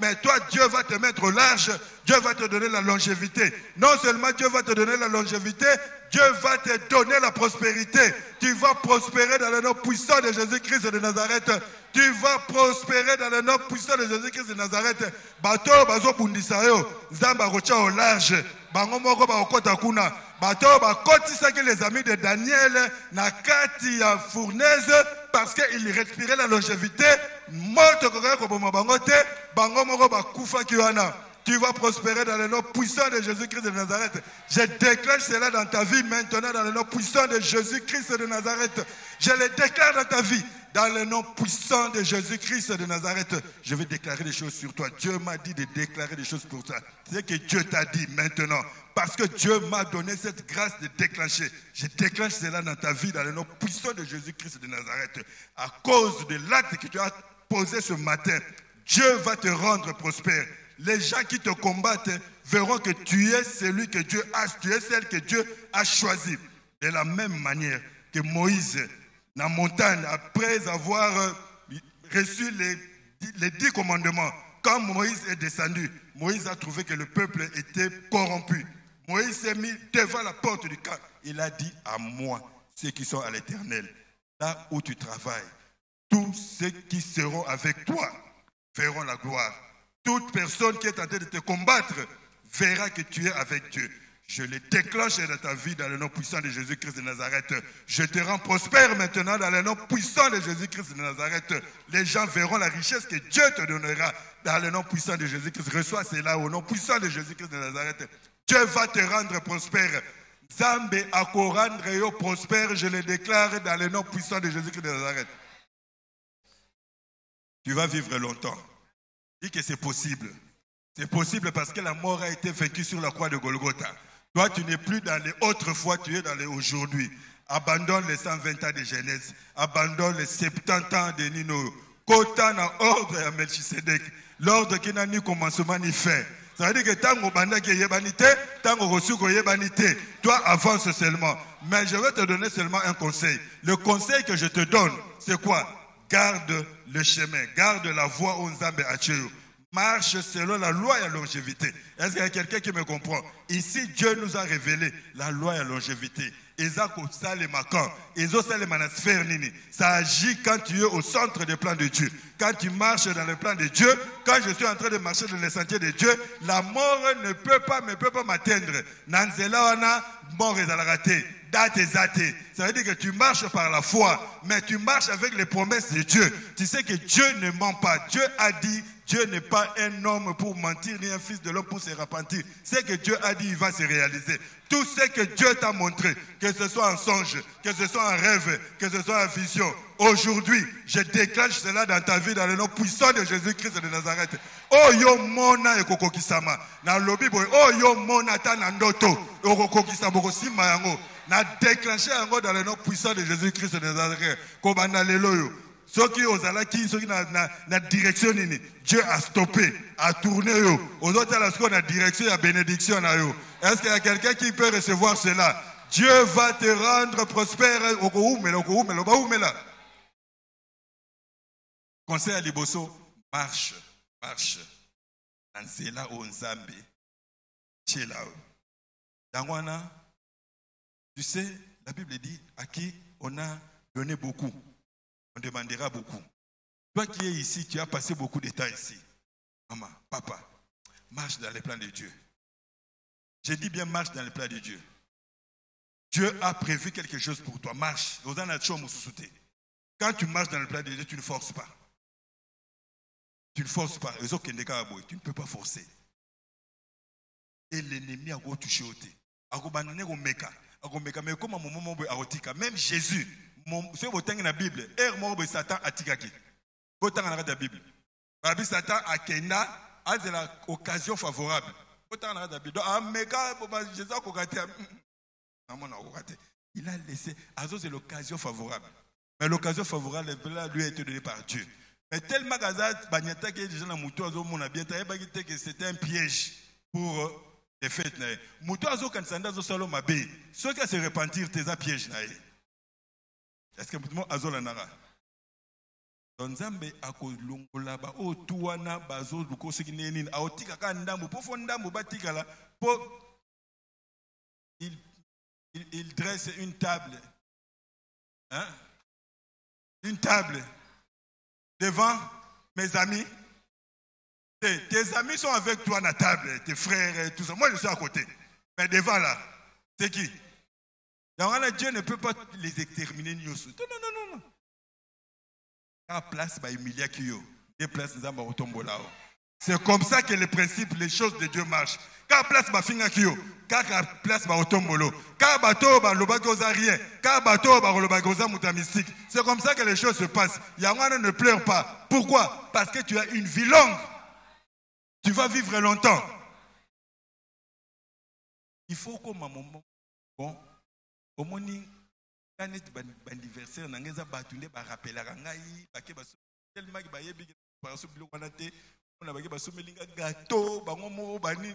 Mais toi, Dieu va te mettre large. Dieu va te donner la longévité. Non seulement Dieu va te donner la longévité, Dieu va te donner la prospérité. Tu vas prospérer dans le nom puissant de Jésus-Christ de Nazareth. Tu vas prospérer dans le nom puissant de Jésus-Christ de Nazareth. Bato bazo bundisayo, zamba rocha au large. Bango moko ba okota kuna. Bato ba kotisaki les amis de Daniel na kati ya fournaise parce qu'ils respiraient la longévité. Moto kokaya koboma bango te, bango moko ba kufa kiwana. Tu vas prospérer dans le nom puissant de Jésus-Christ de Nazareth. Je déclare cela dans ta vie maintenant dans le nom puissant de Jésus-Christ de Nazareth. Je le déclare dans ta vie dans le nom puissant de Jésus-Christ de Nazareth. Je vais déclarer des choses sur toi. Dieu m'a dit de déclarer des choses pour toi. C'est ce que Dieu t'a dit maintenant. Parce que Dieu m'a donné cette grâce de déclencher. Je déclenche cela dans ta vie dans le nom puissant de Jésus-Christ de Nazareth. À cause de l'acte que tu as posé ce matin, Dieu va te rendre prospère. Les gens qui te combattent verront que tu es celui que Dieu a, tu es celle que Dieu a choisie. De la même manière que Moïse, dans la montagne, après avoir reçu les 10 commandements, quand Moïse est descendu, Moïse a trouvé que le peuple était corrompu. Moïse s'est mis devant la porte du camp. Il a dit à moi, ceux qui sont à l'Éternel, là où tu travailles, tous ceux qui seront avec toi verront la gloire. Toute personne qui est en train de te combattre verra que tu es avec Dieu. Je le déclenche dans ta vie dans le nom puissant de Jésus-Christ de Nazareth. Je te rends prospère maintenant dans le nom puissant de Jésus-Christ de Nazareth. Les gens verront la richesse que Dieu te donnera dans le nom puissant de Jésus-Christ. Reçois cela au nom puissant de Jésus-Christ de Nazareth. Dieu va te rendre prospère. Zambé akorandre yo prospère, je le déclare dans le nom puissant de Jésus-Christ de Nazareth. Tu vas vivre longtemps. Dis que c'est possible. C'est possible parce que la mort a été vaincue sur la croix de Golgotha. Toi, tu n'es plus dans les autrefois, tu es dans les aujourd'hui. Abandonne les 120 ans de Genèse. Abandonne les 70 ans de Nino. Kota na ordre à Melchisedec. L'ordre qui n'a ni commencement ni fin. Ça veut dire que tant banda qui est yebanité, tant reçu que yebanité. Toi, avance seulement. Mais je vais te donner seulement un conseil. Le conseil que je te donne, c'est quoi? Garde le chemin, garde la voie où Nzambe a tué. Marche selon la loi et la longévité. Est-ce qu'il y a quelqu'un qui me comprend? Ici, Dieu nous a révélé la loi et la longévité. Ça agit quand tu es au centre des plans de Dieu. Quand tu marches dans le plan de Dieu, quand je suis en train de marcher dans les sentiers de Dieu, la mort ne peut pas m'atteindre. Nanzela wana, mort est à la ratée. Ça veut dire que tu marches par la foi, mais tu marches avec les promesses de Dieu. Tu sais que Dieu ne ment pas. Dieu a dit, Dieu n'est pas un homme pour mentir, ni un fils de l'homme pour se repentir. Ce que Dieu a dit, il va se réaliser. Tout ce que Dieu t'a montré, que ce soit en songe, que ce soit en rêve, que ce soit en vision, aujourd'hui, je déclenche cela dans ta vie, dans le nom puissant de Jésus-Christ de Nazareth. Oh yo mona ekokokisama. Na lobi boy, oh yo mona ta na ndoto. Okokokisama kosima yango. Na déclenché yango dans le nom puissant de Jésus-Christ de Nazareth. Kobana leloyo. Ceux qui ont la direction, Dieu a stoppé, a tourné. Aux autres, la direction, la bénédiction. Est-ce qu'il y a quelqu'un qui peut recevoir cela? Dieu va te rendre prospère. Conseil à Liboso, marche. Ansela o Nzambe. Dangwana, tu sais, la Bible dit à qui on a donné beaucoup. On demandera beaucoup. Toi qui es ici, tu as passé beaucoup de temps ici. Maman, papa, marche dans les plans de Dieu. Je dis bien marche dans les plans de Dieu. Dieu a prévu quelque chose pour toi. Marche. Quand tu marches dans le plan de Dieu, tu ne forces pas. Tu ne forces pas. Tu ne peux pas forcer. Et l'ennemi a touché au thé. Mais comme à un moment, même Jésus, si vous avez la Bible, Satan a tigaki. Vous avez la Bible. Satan a kenda a l'occasion favorable. Vous avez la Bible. Il a laissé. C'est l'occasion favorable. Mais l'occasion favorable lui a été donnée par Dieu. Mais tellement que c'était un piège pour les fêtes. Ceux qui se repentir, c'est un piège. Est-ce que vous avez un donc Nzambe akolongola ba otuwana bazo lukosi kineni aotika ka ndambo po fo ndambo batikala po il dresse une table, hein, une table devant mes amis. Tes amis sont avec toi à la table, tes frères et tout ça. Moi je suis à côté, mais devant là, c'est qui? Donc là, Dieu ne peut pas les exterminer. Non. C'est comme ça que les principes, les choses de Dieu marchent. Quand place ma finga kio, quand place ma otombolo, quand bateau ba lobagoza rien, quand bateau ba lobagoza mutamistique. C'est comme ça que les choses se passent. Yangana ne pleure pas. Pourquoi? Parce que tu as une vie longue. Tu vas vivre longtemps. Il faut qu'au moment bon, au moment quand anniversaire nangeza batunde ba rappeler ngai bake ba tellement ba yebi ba so bilo wanate on a bake ba so melinga gâteau ba ngomo ba ni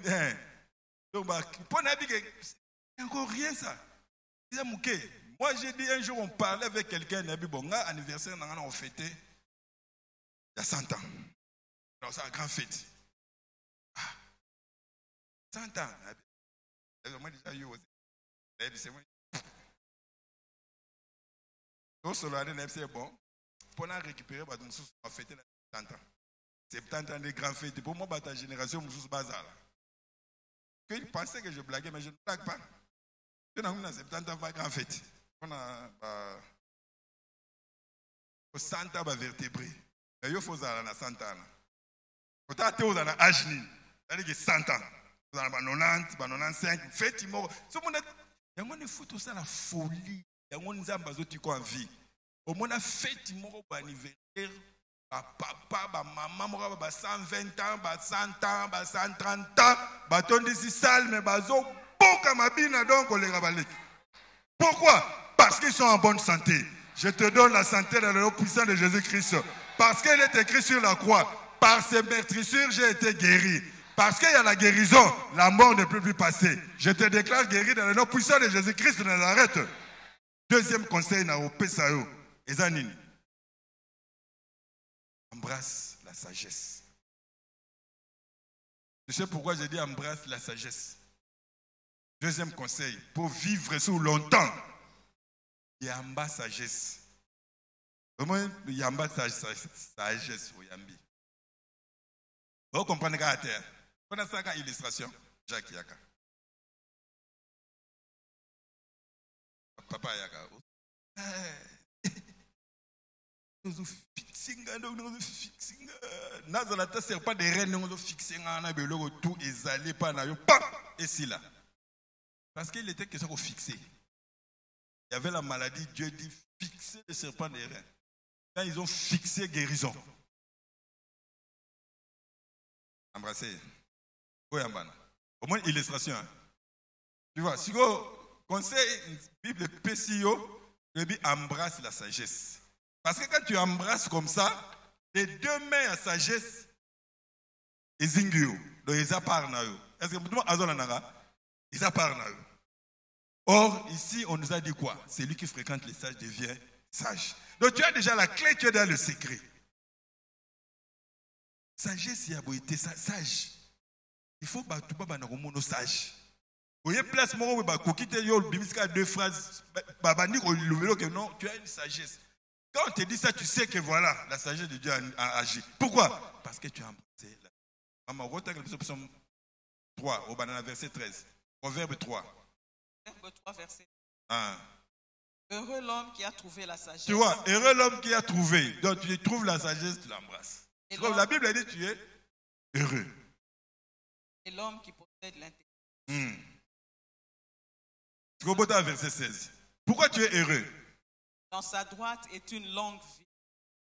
donc ba pour na bike encore rien ça. Moi j'ai dit un jour on parlait avec quelqu'un na bi bonga anniversaire nangana on fêtait il y a 100 ans. Alors c'est une grande fête. 100 ans. Moi déjà eu c'est moi. C'est bon. Pour récupérer, on a fêté 70 ans. 70 ans de grandes fêtes. Pour moi, ta génération, je suis bazar. Il pensait que je blaguais, mais je ne blague pas. Je n'ai pas 70 ans de grandes fêtes. On a 100 ans de vertébrés. Il faut ça à 100 ans. Quand tu as été à l'âge, c'est-à-dire que 100 ans. Vous avez 90, 95, fête, il y a une photo, ça la folie. Il y a une zamba qui en vie. Au moins, fête, il y a un anniversaire. Papa, maman, 120 ans, 100 ans, 130 ans. Bâton d'ici sale, mais bazo, pourquoi ma bine donc on les rabalik? Pourquoi? Parce qu'ils sont en bonne santé. Je te donne la santé dans le nom puissant de Jésus-Christ. Parce qu'elle est écrite sur la croix. Par ses meurtrissures, j'ai été guéri. Parce qu'il y a la guérison, la mort ne peut plus passer. Je te déclare guéri dans le nom puissant de Jésus-Christ de Nazareth. Deuxième conseil, Ezanine. Embrasse la sagesse. Tu sais pourquoi j'ai dit embrasse la sagesse? Deuxième conseil, pour vivre sous longtemps, yamba sagesse. Comment yamba sagesse? Vous comprenez qu'à terre? On a ça comme illustration. Jacques Yaka. Papa Yaka. Nous fixing, nous fixing. Nous la terre pas des reines, nous fixing. On a besoin de tout exaler par là. Et c'est là. Parce qu'il était question de fixer. Il y avait la maladie. Dieu dit fixer le serpent des reins. Quand ils ont fixé guérison. Embrasser. Au moins illustration. Tu vois, si vous conseil Bible PCO, je dis embrasse la sagesse. Parce que quand tu embrasses comme ça, les deux mains à sagesse, ils ingio, donc ils apparnent. Est-ce que vous ils apparnent. Or, ici, on nous a dit quoi? Celui qui fréquente les sages devient sage. Donc tu as déjà la clé, tu es dans le secret. Sagesse, il y a beau être sage. Il faut que tu sois sage. Vous voyez, place moi, vous quitter deux phrases. Non, tu as une sagesse. Quand on te dit ça, tu sais que voilà, la sagesse de Dieu a agi. Pourquoi? Parce que tu as embrassé. Maman, regarde Psaume 3, au verset 13. Proverbe 3. Proverbe 3, verset 13. Heureux l'homme qui a trouvé la sagesse. Tu vois, heureux l'homme qui a trouvé. Donc tu trouves la sagesse, tu l'embrasses. La Bible dit tu es heureux. Et l'homme qui possède l'intelligence. Tu comprends verset 16. Pourquoi tu es heureux? Dans sa droite est une longue vie.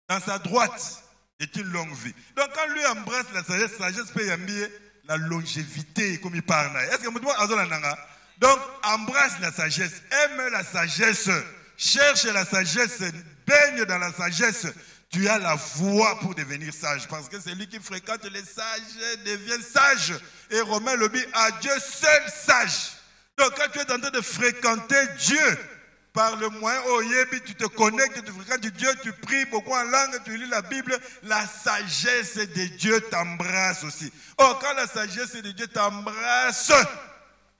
Dans sa droite est une longue vie. Donc quand lui embrasse la sagesse peut y amener la longévité comme il parle. Est-ce que moi azolanga? Donc embrasse la sagesse, aime la sagesse, cherche la sagesse, baigne dans la sagesse. Tu as la voie pour devenir sage. Parce que celui qui fréquente les sages devient sage. Et Romain le dit, à Dieu seul sage. Donc quand tu es en train de fréquenter Dieu, par le moyen Oyebi, tu te connectes, tu fréquentes Dieu, tu pries beaucoup en langue, tu lis la Bible, la sagesse de Dieu t'embrasse aussi. Oh, quand la sagesse de Dieu t'embrasse,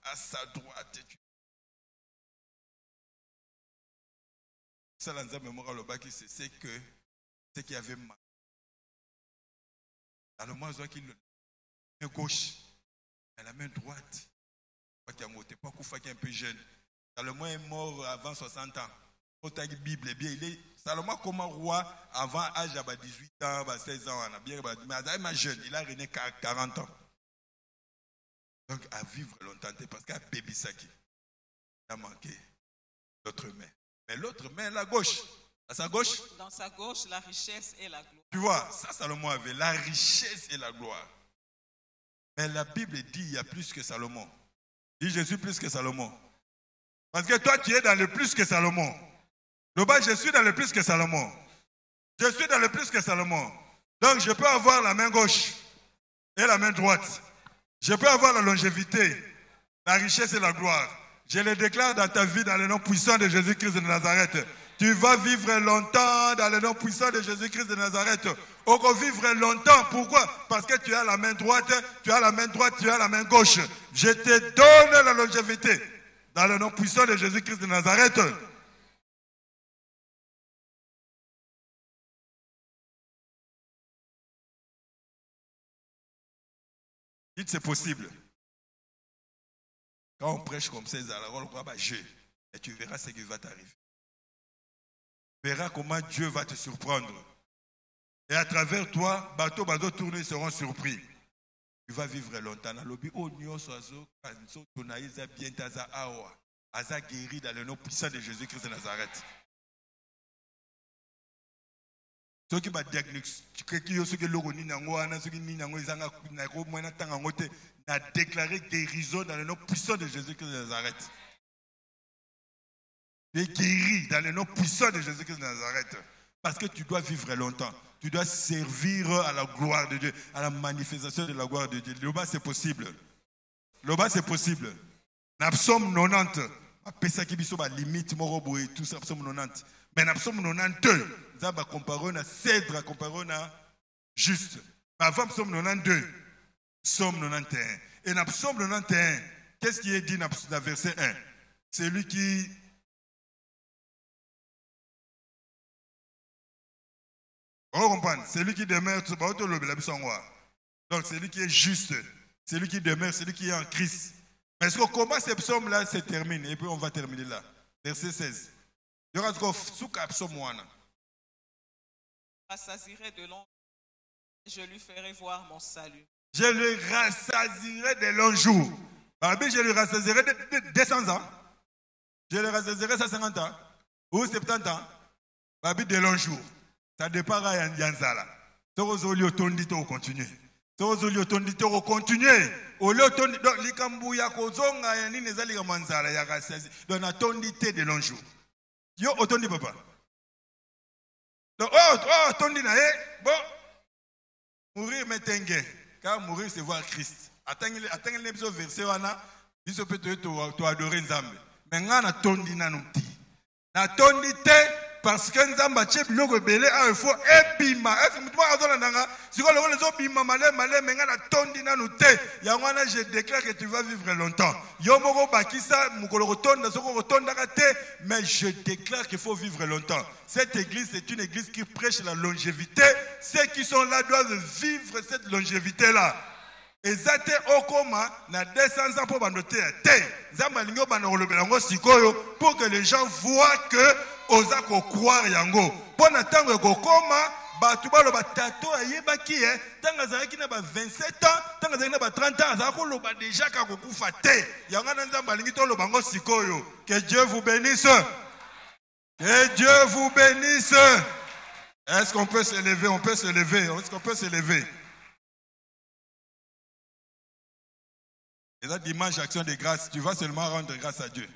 à sa droite, ça l'anza mémoire le baki, c'est que ce qui avait mal. Alors moi, je vois qu'il le gauche, à la main droite. Pas qu'il est un peu jeune. Salomon est mort avant 60 ans. La Bible est bien. Il est Salomon comme roi avant l'âge de 18 ans, 16 ans. Mais il est jeune. Il a régné 40 ans. Donc à vivre longtemps parce qu'à bébé Saki, il a manqué l'autre main. Mais l'autre main, la gauche. À sa gauche. Dans sa gauche, la richesse et la gloire. Tu vois, ça Salomon avait la richesse et la gloire. Mais la Bible dit il y a plus que Salomon. Il dit je suis plus que Salomon. Parce que toi tu es dans le plus que Salomon. Là-bas, je suis dans le plus que Salomon. Je suis dans le plus que Salomon. Donc je peux avoir la main gauche et la main droite. Je peux avoir la longévité, la richesse et la gloire. Je le déclare dans ta vie dans le nom puissant de Jésus-Christ de Nazareth. Tu vas vivre longtemps dans le nom puissant de Jésus-Christ de Nazareth. On va vivre longtemps. Pourquoi? Parce que tu as la main droite, tu as la main droite, tu as la main gauche. Je te donne la longévité dans le nom puissant de Jésus-Christ de Nazareth. Dites c'est possible. Quand on prêche comme ça, alors on va jouer. Et tu verras ce qui va t'arriver. Tu verras comment Dieu va te surprendre. Et à travers toi, bateau tourner seront surpris. Tu vas vivre longtemps. Aza guéri dans le nom puissant de Jésus-Christ de Nazareth. Ceux qui va diagnostiquer ceux qui l'ont a déclaré guérison dans le nom puissant de Jésus-Christ de Nazareth. Tu es guéri dans le nom puissant de Jésus-Christ de Nazareth. Parce que tu dois vivre longtemps. Tu dois servir à la gloire de Dieu, à la manifestation de la gloire de Dieu. Là-bas, c'est possible. Là-bas, c'est possible. Dans Psaume 90, après qui biso ba limite morobo et tout ça Psaume 90. Mais dans Psaume 92, ça va comparer à cèdre, comparer à juste. Mais avant Psaume 92, Psaume 91. Et dans Psaume 91, qu'est-ce qui est dit dans verset 1? C'est lui qui on comprend, c'est lui qui demeure, donc c'est lui qui est juste, c'est lui qui demeure, c'est lui qui est en Christ. Mais est-ce que comment ce psaume-là se termine? Et puis on va terminer là. Verset 16. Il y aura ce psaume. Rassasirai de longs, je lui ferai voir mon salut. Je lui rassasirai de longs jours. Je lui rassasirai de 200 ans. Je lui rassasirai 150 ans. Ou 70 ans. De longs jours. Ça dépend de Yanzala. Si vous avez continué. Si vous avez continué. Donc, on a tondité de longs jours. Yo, otondi papa. Donc, tondi na bon. Mourir metenge. Car mourir, c'est voir Christ. Attends l'épisode verset wana. Il se peut te adorer Nzambe. Mais on a tondi na nous. Na tondi te. Parce que Nzamba tche biloko belé il faut ebima. Est-ce que mutuma azona nanga si ko lokolo zo bima malé menga na tondi na nuté. Yangwana je déclare que tu vas vivre longtemps. Yo moko bakisa mukolo rotonda soko rotonda ka te mais je déclare qu'il faut vivre longtemps. Cette église c'est une église qui prêche la longévité. Ceux qui sont là doivent vivre cette longévité là. Ezate okoma na 200 ans pour bandoter te. Zambalingo banolobelango sikoyo pour que les gens voient que oza ko croire yango. Pona tango kokoma batu balo batato ayebaki tanga zaki na ba 27 ans, tanga zaki na ba 30 ans, azako loba déjà ka kokufa te. Yanga na Zambalingi to lobango sikoyo. Que Dieu vous bénisse. Que Dieu vous bénisse. Est-ce qu'on peut se lever? On peut se lever. Est-ce qu'on peut se lever? Et là, dimanche, action de grâce, tu vas seulement rendre grâce à Dieu.